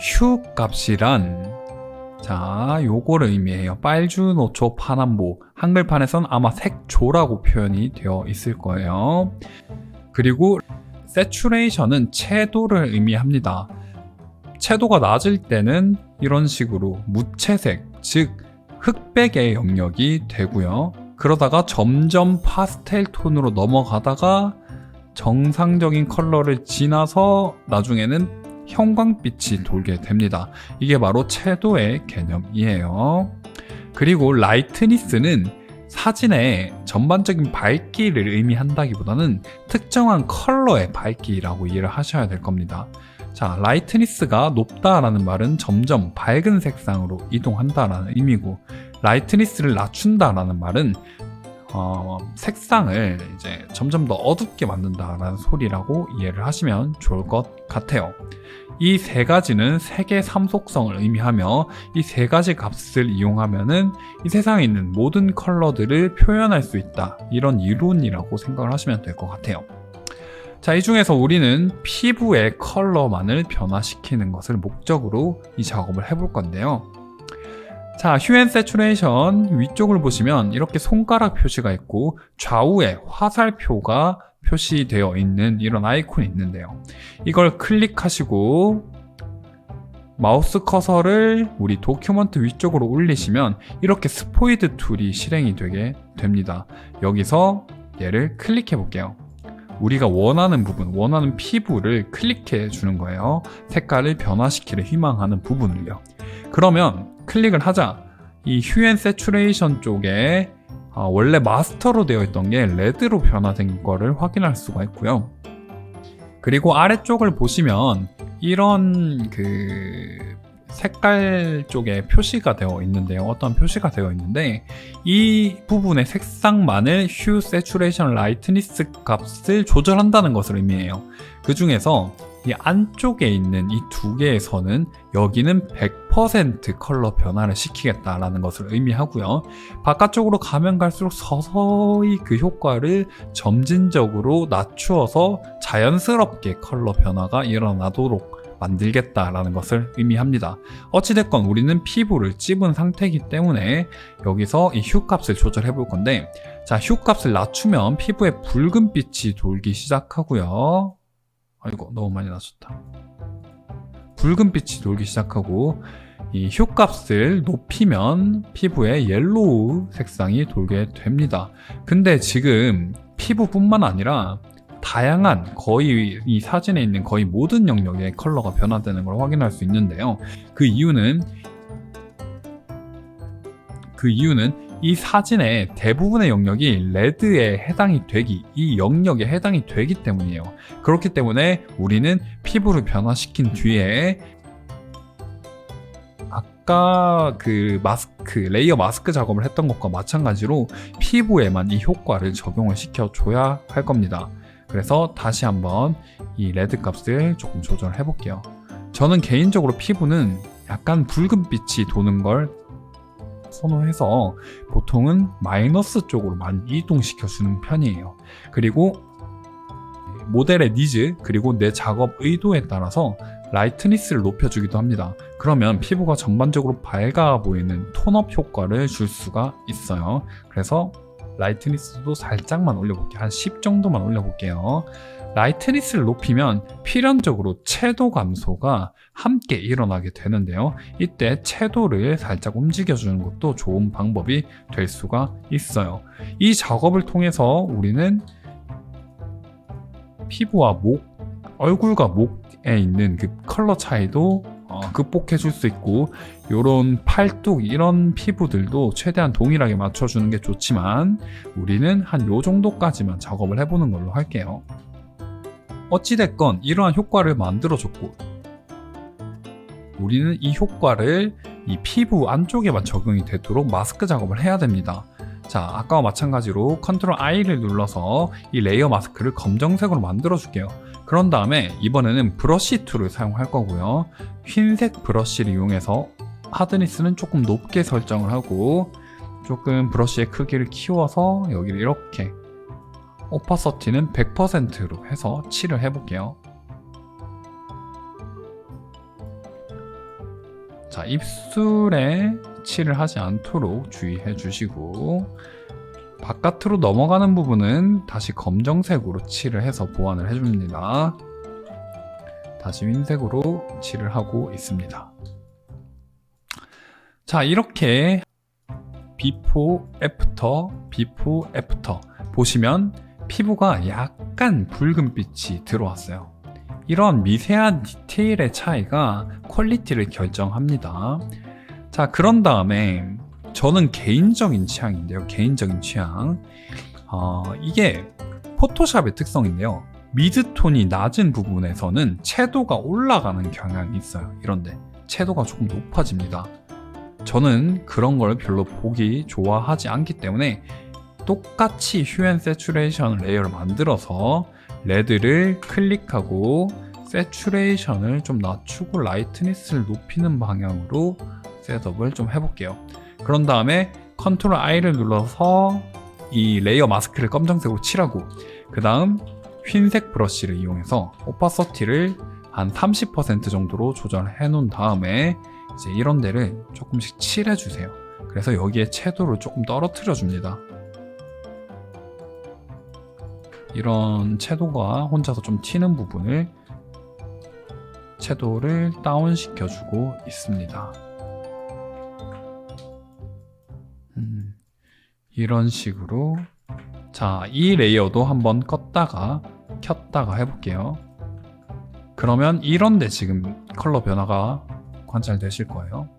Hue 값이란 자, 요거를 의미해요. 빨주노초 파남보. 한글판에선 아마 색조라고 표현이 되어 있을 거예요. 그리고 Saturation은 채도를 의미합니다. 채도가 낮을 때는 이런 식으로 무채색, 즉 흑백의 영역이 되고요. 그러다가 점점 파스텔 톤으로 넘어가다가 정상적인 컬러를 지나서 나중에는 형광빛이 돌게 됩니다. 이게 바로 채도의 개념이에요. 그리고 라이트니스는 사진의 전반적인 밝기를 의미한다기보다는 특정한 컬러의 밝기라고 이해를 하셔야 될 겁니다. 자, 라이트니스가 높다라는 말은 점점 밝은 색상으로 이동한다라는 의미고, 라이트니스를 낮춘다라는 말은 색상을 이제 점점 더 어둡게 만든다라는 소리라고 이해를 하시면 좋을 것 같아요. 이 세 가지는 색의 삼속성을 의미하며 이 세 가지 값을 이용하면은 이 세상에 있는 모든 컬러들을 표현할 수 있다. 이런 이론이라고 생각을 하시면 될 것 같아요. 자, 이 중에서 우리는 피부의 컬러만을 변화시키는 것을 목적으로 이 작업을 해볼 건데요. 자, Hue and Saturation 위쪽을 보시면 이렇게 손가락 표시가 있고 좌우에 화살표가 표시되어 있는 이런 아이콘이 있는데요. 이걸 클릭하시고 마우스 커서를 우리 도큐먼트 위쪽으로 올리시면 이렇게 스포이드 툴이 실행이 되게 됩니다. 여기서 얘를 클릭해 볼게요. 우리가 원하는 부분, 원하는 피부를 클릭해 주는 거예요. 색깔을 변화시키려 희망하는 부분을요. 그러면 클릭을 하자 이 Hue and Saturation 쪽에 원래 마스터로 되어 있던 게 레드로 변화된 거를 확인할 수가 있고요. 그리고 아래쪽을 보시면 이런 색깔 쪽에 표시가 되어 있는데요. 어떤 표시가 되어 있는데 이 부분의 색상만을 Hue, Saturation, Lightness 값을 조절한다는 것을 의미해요. 그 중에서 이 안쪽에 있는 이 두 개의 선은 여기는 100% 컬러 변화를 시키겠다라는 것을 의미하고요. 바깥쪽으로 가면 갈수록 서서히 그 효과를 점진적으로 낮추어서 자연스럽게 컬러 변화가 일어나도록 만들겠다라는 것을 의미합니다. 어찌됐건 우리는 피부를 찝은 상태이기 때문에 여기서 이 휴 값을 조절해 볼 건데, 자, 휴 값을 낮추면 피부에 붉은 빛이 돌기 시작하고요. 아이고, 너무 많이 낮췄다. 붉은 빛이 돌기 시작하고 이 휴 값을 높이면 피부에 옐로우 색상이 돌게 됩니다. 근데 지금 피부뿐만 아니라 다양한 거의 이 사진에 있는 거의 모든 영역의 컬러가 변화되는 걸 확인할 수 있는데요. 그 이유는 이 사진의 대부분의 영역이 레드에 해당이 되기, 이 영역에 해당이 되기 때문이에요. 그렇기 때문에 우리는 피부를 변화시킨 뒤에 아까 그 레이어 마스크 작업을 했던 것과 마찬가지로 피부에만 이 효과를 적용을 시켜줘야 할 겁니다. 그래서 다시 한번 이 레드 값을 조금 조절해 볼게요. 저는 개인적으로 피부는 약간 붉은빛이 도는 걸 선호해서 보통은 마이너스 쪽으로 많이 이동시켜주는 편이에요. 그리고 모델의 니즈 그리고 내 작업 의도에 따라서 라이트니스를 높여주기도 합니다. 그러면 피부가 전반적으로 밝아 보이는 톤업 효과를 줄 수가 있어요. 그래서 라이트니스도 살짝만 올려볼게요. 한 10 정도만 올려볼게요. 라이트니스를 높이면 필연적으로 채도 감소가 함께 일어나게 되는데요. 이때 채도를 살짝 움직여주는 것도 좋은 방법이 될 수가 있어요. 이 작업을 통해서 우리는 피부와 얼굴과 목에 있는 그 컬러 차이도 극복해 줄 수 있고, 요런 팔뚝 이런 피부들도 최대한 동일하게 맞춰주는 게 좋지만 우리는 한 요 정도까지만 작업을 해보는 걸로 할게요. 어찌됐건 이러한 효과를 만들어줬고, 우리는 이 효과를 이 피부 안쪽에만 적용이 되도록 마스크 작업을 해야 됩니다. 자, 아까와 마찬가지로 컨트롤 I를 눌러서 이 레이어 마스크를 검정색으로 만들어 줄게요. 그런 다음에 이번에는 브러쉬 툴을 사용할 거고요. 흰색 브러쉬를 이용해서 하드니스는 조금 높게 설정을 하고, 조금 브러쉬의 크기를 키워서 여기를 이렇게, 오파서티는 100%로 해서 칠을 해볼게요. 자, 입술에 칠을 하지 않도록 주의해 주시고, 바깥으로 넘어가는 부분은 다시 검정색으로 칠을 해서 보완을 해줍니다. 다시 흰색으로 칠을 하고 있습니다. 자, 이렇게 비포 애프터 보시면 피부가 약간 붉은빛이 들어왔어요. 이런 미세한 디테일의 차이가 퀄리티를 결정합니다. 자, 그런 다음에 저는 개인적인 취향인데요. 개인적인 취향. 이게 포토샵의 특성인데요. 미드톤이 낮은 부분에서는 채도가 올라가는 경향이 있어요. 이런데 채도가 조금 높아집니다. 저는 그런 걸 별로 보기 좋아하지 않기 때문에 똑같이 휴 앤 세츄레이션 레이어를 만들어서 레드를 클릭하고 세츄레이션을 좀 낮추고 라이트니스를 높이는 방향으로 셋업을 좀 해볼게요. 그런 다음에 컨트롤 I를 눌러서 이 레이어 마스크를 검정색으로 칠하고, 그 다음 흰색 브러쉬를 이용해서 오파서티를 한 30% 정도로 조절해 놓은 다음에 이제 이런 데를 조금씩 칠해 주세요. 그래서 여기에 채도를 조금 떨어뜨려 줍니다. 이런 채도가 혼자서 좀 튀는 부분을 채도를 다운 시켜주고 있습니다. 이런 식으로. 자, 이 레이어도 한번 껐다가 켰다가 해볼게요. 그러면 이런데 지금 컬러 변화가 관찰되실 거예요.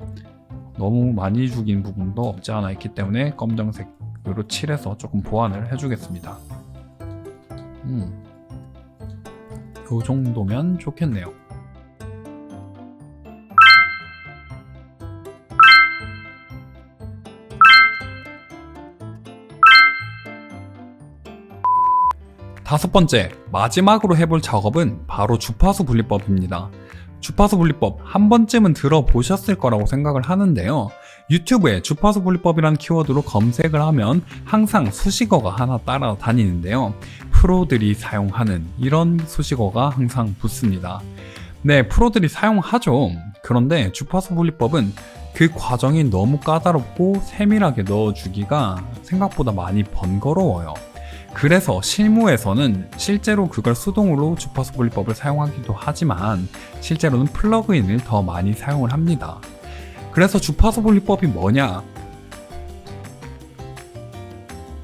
너무 많이 죽인 부분도 없지 않아 있기 때문에 검정색으로 칠해서 조금 보완을 해주겠습니다. 요 정도면 좋겠네요. 다섯 번째, 마지막으로 해볼 작업은 바로 주파수 분리법입니다. 주파수 분리법 한 번쯤은 들어보셨을 거라고 생각을 하는데요. 유튜브에 주파수 분리법이란 키워드로 검색을 하면 항상 수식어가 하나 따라다니는데요. 프로들이 사용하는 이런 수식어가 항상 붙습니다. 네, 프로들이 사용하죠. 그런데 주파수 분리법은 그 과정이 너무 까다롭고 세밀하게 넣어주기가 생각보다 많이 번거로워요. 그래서 실무에서는 실제로 그걸 수동으로 주파수 분리법을 사용하기도 하지만 실제로는 플러그인을 더 많이 사용을 합니다. 그래서 주파수 분리법이 뭐냐?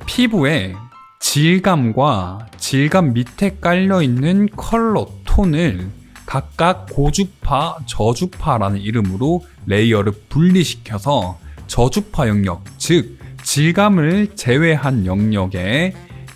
피부에 질감과 질감 밑에 깔려있는 컬러 톤을 각각 고주파, 저주파라는 이름으로 레이어를 분리시켜서 저주파 영역, 즉 질감을 제외한 영역에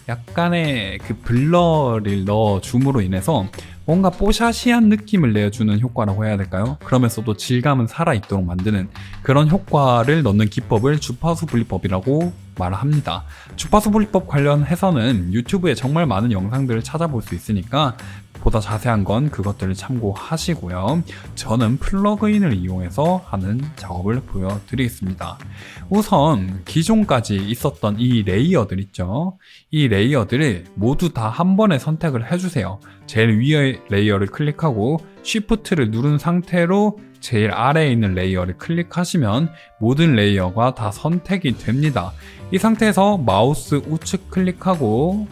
약간의 그 블러를 넣어줌으로 인해서 뭔가 뽀샤시한 느낌을 내주는 효과라고 해야 될까요? 그러면서도 질감은 살아있도록 만드는 그런 효과를 넣는 기법을 주파수 분리법이라고 말합니다. 주파수 분리법 관련해서는 유튜브에 정말 많은 영상들을 찾아볼 수 있으니까 보다 자세한 건 그것들을 참고하시고요. 저는 플러그인을 이용해서 하는 작업을 보여드리겠습니다. 우선 기존까지 있었던 이 레이어들 있죠. 이 레이어들을 모두 다 한 번에 선택을 해주세요. 제일 위의 레이어를 클릭하고 Shift를 누른 상태로 제일 아래에 있는 레이어를 클릭하시면 모든 레이어가 다 선택이 됩니다. 이 상태에서 마우스 우측 클릭하고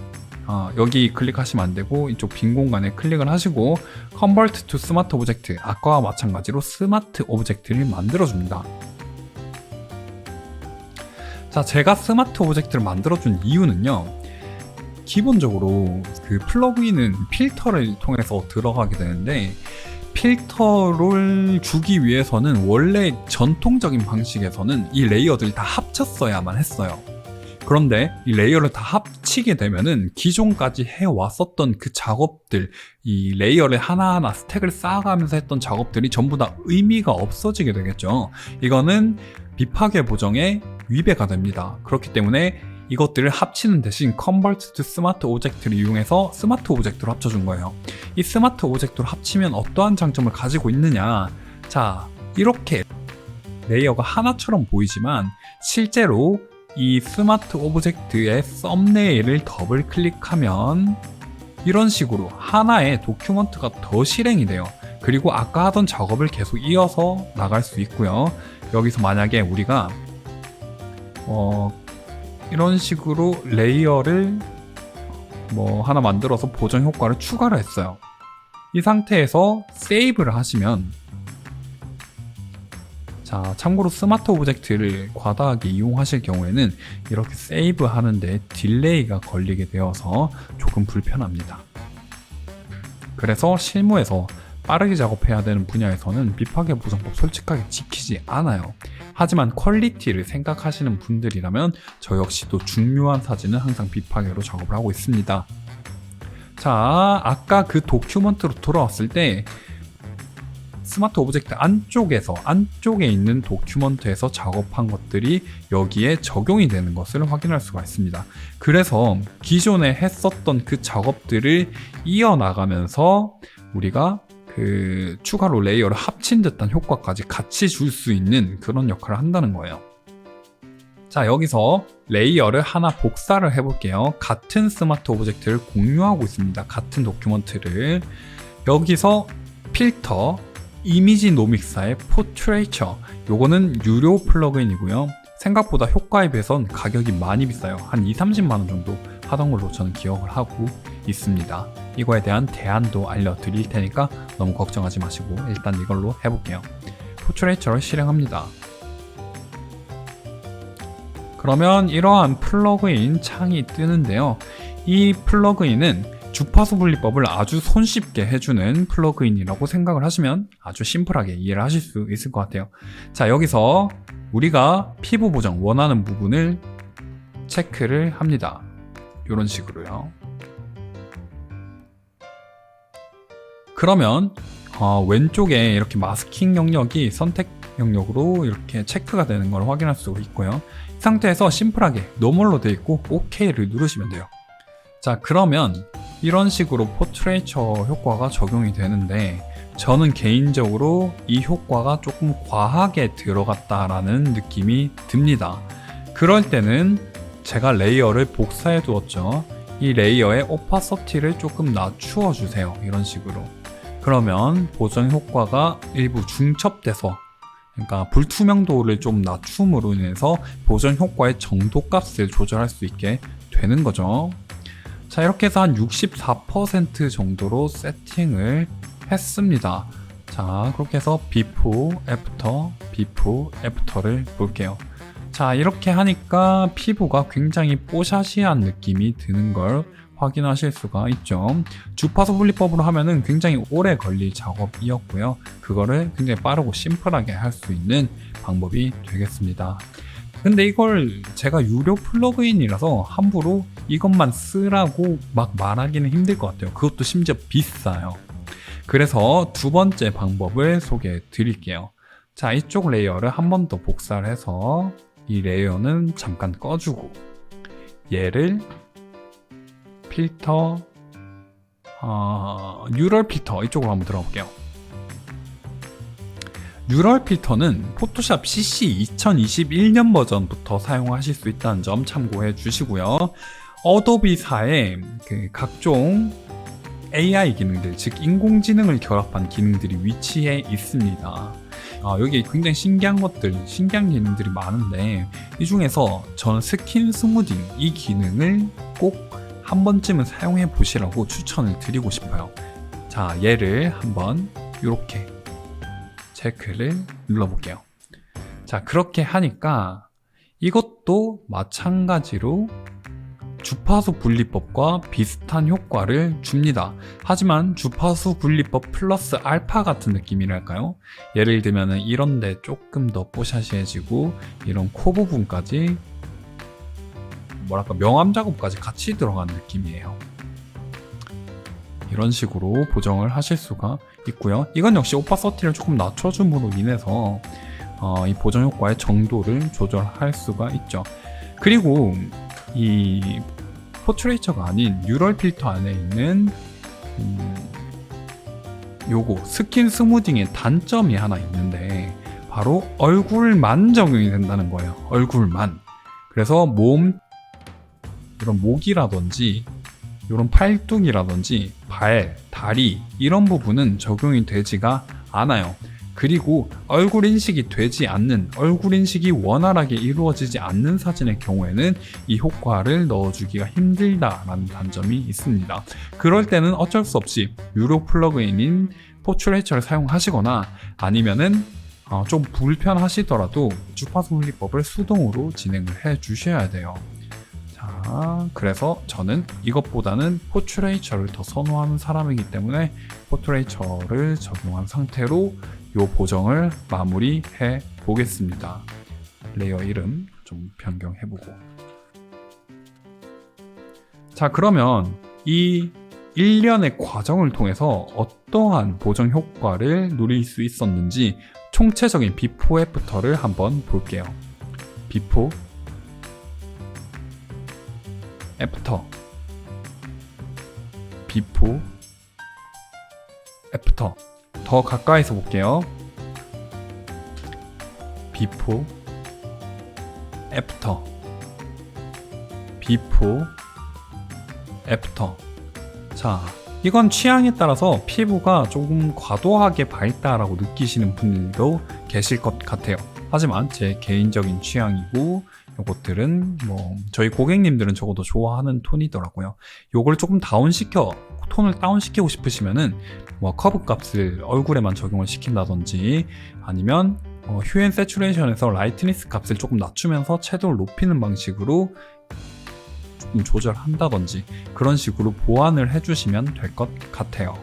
여기 클릭하시면 안되고 이쪽 빈 공간에 클릭을 하시고 Convert to Smart Object, 아까와 마찬가지로 스마트 오브젝트를 만들어줍니다. 자, 제가 스마트 오브젝트를 만들어준 이유는요, 기본적으로 그 플러그인은 필터를 통해서 들어가게 되는데 필터를 주기 위해서는 원래 전통적인 방식에서는 이 레이어들을 다 합쳤어야만 했어요. 그런데 이 레이어를 다 합치게 되면은 기존까지 해왔었던 그 작업들, 이 레이어를 하나하나 스택을 쌓아가면서 했던 작업들이 전부 다 의미가 없어지게 되겠죠. 이거는 비파괴 보정에 위배가 됩니다. 그렇기 때문에 이것들을 합치는 대신 Convert to Smart Object를 이용해서 스마트 오브젝트로 합쳐준 거예요. 이 스마트 오브젝트로 합치면 어떠한 장점을 가지고 있느냐? 자, 이렇게 레이어가 하나처럼 보이지만 실제로 이 스마트 오브젝트의 썸네일을 더블 클릭하면 이런 식으로 하나의 도큐먼트가 더 실행이 돼요. 그리고 아까 하던 작업을 계속 이어서 나갈 수 있고요. 여기서 만약에 우리가 이런 식으로 레이어를 하나 만들어서 보정 효과를 추가를 했어요. 이 상태에서 세이브를 하시면, 자, 참고로 스마트 오브젝트를 과다하게 이용하실 경우에는 이렇게 세이브 하는데 딜레이가 걸리게 되어서 조금 불편합니다. 그래서 실무에서 빠르게 작업해야 되는 분야에서는 비파괴 보정법 솔직하게 지키지 않아요. 하지만 퀄리티를 생각하시는 분들이라면 저 역시도 중요한 사진은 항상 비파괴로 작업을 하고 있습니다. 자, 아까 그 도큐먼트로 돌아왔을 때 스마트 오브젝트 안쪽에 있는 도큐먼트에서 작업한 것들이 여기에 적용이 되는 것을 확인할 수가 있습니다. 그래서 기존에 했었던 그 작업들을 이어나가면서 우리가 그 추가로 레이어를 합친 듯한 효과까지 같이 줄 수 있는 그런 역할을 한다는 거예요. 자, 여기서 레이어를 하나 복사를 해볼게요. 같은 스마트 오브젝트를 공유하고 있습니다. 같은 도큐먼트를. 여기서 필터, 이미지 노믹사의 포트레이처, 요거는 유료 플러그인이고요. 생각보다 효과에 비해선 가격이 많이 비싸요. 한 2-30만원 정도 하던 걸로 저는 기억을 하고 있습니다. 이거에 대한 대안도 알려드릴 테니까 너무 걱정하지 마시고 일단 이걸로 해볼게요. 포트레이처를 실행합니다. 그러면 이러한 플러그인 창이 뜨는데요. 이 플러그인은 주파수 분리법을 아주 손쉽게 해주는 플러그인이라고 생각을 하시면 아주 심플하게 이해를 하실 수 있을 것 같아요. 자, 여기서 우리가 피부 보정 원하는 부분을 체크를 합니다. 이런 식으로요. 그러면 왼쪽에 이렇게 마스킹 영역이 선택 영역으로 이렇게 체크가 되는 걸 확인할 수 있고요. 이 상태에서 심플하게 노멀로 되어 있고 OK를 누르시면 돼요. 자, 그러면 이런 식으로 포트레이처 효과가 적용이 되는데 저는 개인적으로 이 효과가 조금 과하게 들어갔다라는 느낌이 듭니다. 그럴 때는 제가 레이어를 복사해 두었죠. 이 레이어의 오파서티를 조금 낮추어 주세요. 이런 식으로. 그러면 보정 효과가 일부 중첩돼서, 그러니까 불투명도를 좀 낮춤으로 인해서 보정 효과의 정도값을 조절할 수 있게 되는 거죠. 자, 이렇게 해서 한 64% 정도로 세팅을 했습니다. 자, 그렇게 해서 비포, 애프터를 볼게요. 자, 이렇게 하니까 피부가 굉장히 뽀샤시한 느낌이 드는 걸 확인하실 수가 있죠. 주파수 분리법으로 하면은 굉장히 오래 걸릴 작업이었고요. 그거를 굉장히 빠르고 심플하게 할 수 있는 방법이 되겠습니다. 근데 이걸 제가 유료 플러그인이라서 함부로 이것만 쓰라고 막 말하기는 힘들 것 같아요. 그것도 심지어 비싸요. 그래서 두 번째 방법을 소개해 드릴게요. 자, 이쪽 레이어를 한 번 더 복사를 해서 이 레이어는 잠깐 꺼주고 얘를 필터, 뉴럴 필터 이쪽으로 한번 들어볼게요. 뉴럴 필터는 포토샵 CC 2021년 버전부터 사용하실 수 있다는 점 참고해 주시고요. 어도비사의 그 각종 AI 기능들, 즉 인공지능을 결합한 기능들이 위치해 있습니다. 여기 굉장히 신기한 것들, 신기한 기능들이 많은데 이 중에서 저는 스킨 스무딩 이 기능을 꼭 한 번쯤은 사용해 보시라고 추천을 드리고 싶어요. 자, 얘를 한번 이렇게 체크를 눌러볼게요. 자, 그렇게 하니까 이것도 마찬가지로 주파수 분리법과 비슷한 효과를 줍니다. 하지만 주파수 분리법 플러스 알파 같은 느낌이랄까요? 예를 들면 이런데 조금 더 뽀샤시해지고 이런 코 부분까지 뭐랄까 명암 작업까지 같이 들어간 느낌이에요. 이런 식으로 보정을 하실 수가 있고요. 이건 역시 오파서티를 조금 낮춰줌으로 인해서 이 보정 효과의 정도를 조절할 수가 있죠. 그리고 이 포트레이처가 아닌 뉴럴 필터 안에 있는 요거 스킨 스무딩의 단점이 하나 있는데 바로 얼굴만 적용이 된다는 거예요. 얼굴만. 그래서 몸 이런 목이라든지 이런 팔뚝이라든지 발, 다리 이런 부분은 적용이 되지가 않아요. 그리고 얼굴 인식이 되지 않는, 얼굴 인식이 원활하게 이루어지지 않는 사진의 경우에는 이 효과를 넣어주기가 힘들다라는 단점이 있습니다. 그럴 때는 어쩔 수 없이 유료 플러그인인 포트레이처를 사용하시거나 아니면은 좀 불편하시더라도 주파수 분리법을 수동으로 진행을 해 주셔야 돼요. 자, 그래서 저는 이것보다는 포트레이처를 더 선호하는 사람이기 때문에 포트레이처를 적용한 상태로 이 보정을 마무리해 보겠습니다. 레이어 이름 좀 변경해보고. 자, 그러면 이 일련의 과정을 통해서 어떠한 보정 효과를 누릴 수 있었는지 총체적인 비포 애프터를 한번 볼게요. 비포 애프터, 비포 애프터. 더 가까이서 볼게요. 비포 애프터, 비포 애프터. 자, 이건 취향에 따라서 피부가 조금 과도하게 밝다라고 느끼시는 분들도 계실 것 같아요. 하지만 제 개인적인 취향이고 요것들은 뭐 저희 고객님들은 적어도 좋아하는 톤이더라고요. 요걸 조금 톤을 다운시키고 싶으시면은 뭐 커브 값을 얼굴에만 적용을 시킨다든지 아니면 휴 앤 세츄레이션에서 라이트니스 값을 조금 낮추면서 채도를 높이는 방식으로 조금 조절한다든지 그런 식으로 보완을 해주시면 될 것 같아요.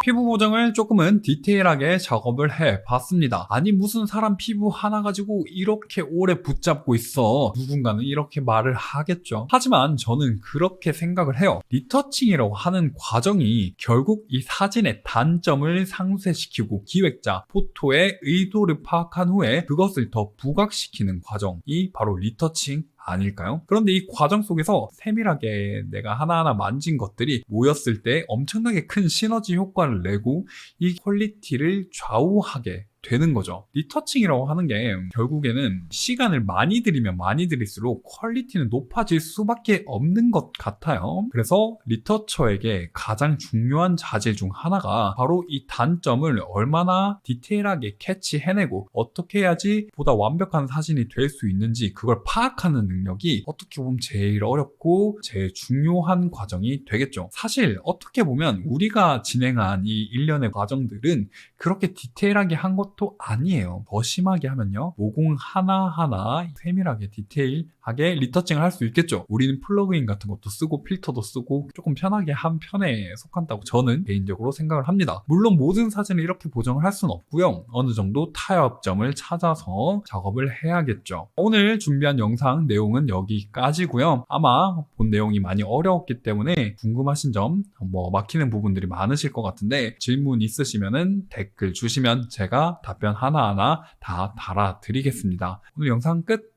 피부 보정을 조금은 디테일하게 작업을 해봤습니다. 아니 무슨 사람 피부 하나 가지고 이렇게 오래 붙잡고 있어. 누군가는 이렇게 말을 하겠죠. 하지만 저는 그렇게 생각을 해요. 리터칭이라고 하는 과정이 결국 이 사진의 단점을 상쇄시키고 기획자, 포토의 의도를 파악한 후에 그것을 더 부각시키는 과정이 바로 리터칭 아닐까요? 그런데 이 과정 속에서 세밀하게 내가 하나하나 만진 것들이 모였을 때 엄청나게 큰 시너지 효과를 내고 이 퀄리티를 좌우하게 되는 거죠. 리터칭이라고 하는 게 결국에는 시간을 많이 들이면 많이 들일수록 퀄리티는 높아질 수밖에 없는 것 같아요. 그래서 리터처에게 가장 중요한 자질 중 하나가 바로 이 단점을 얼마나 디테일하게 캐치해내고 어떻게 해야지 보다 완벽한 사진이 될 수 있는지 그걸 파악하는 능력이 어떻게 보면 제일 어렵고 제일 중요한 과정이 되겠죠. 사실 어떻게 보면 우리가 진행한 이 일련의 과정들은 그렇게 디테일하게 한 것도 아니에요. 더 심하게 하면요, 모공 하나하나 세밀하게 디테일하게 리터칭을 할 수 있겠죠. 우리는 플러그인 같은 것도 쓰고 필터도 쓰고 조금 편하게 한 편에 속한다고 저는 개인적으로 생각을 합니다. 물론 모든 사진을 이렇게 보정을 할 수는 없고요. 어느 정도 타협점을 찾아서 작업을 해야겠죠. 오늘 준비한 영상 내용은 여기까지고요. 아마 본 내용이 많이 어려웠기 때문에 궁금하신 점, 막히는 부분들이 많으실 것 같은데 질문 있으시면은 댓글 주시면 제가 답변 하나하나 다 달아드리겠습니다. 오늘 영상 끝!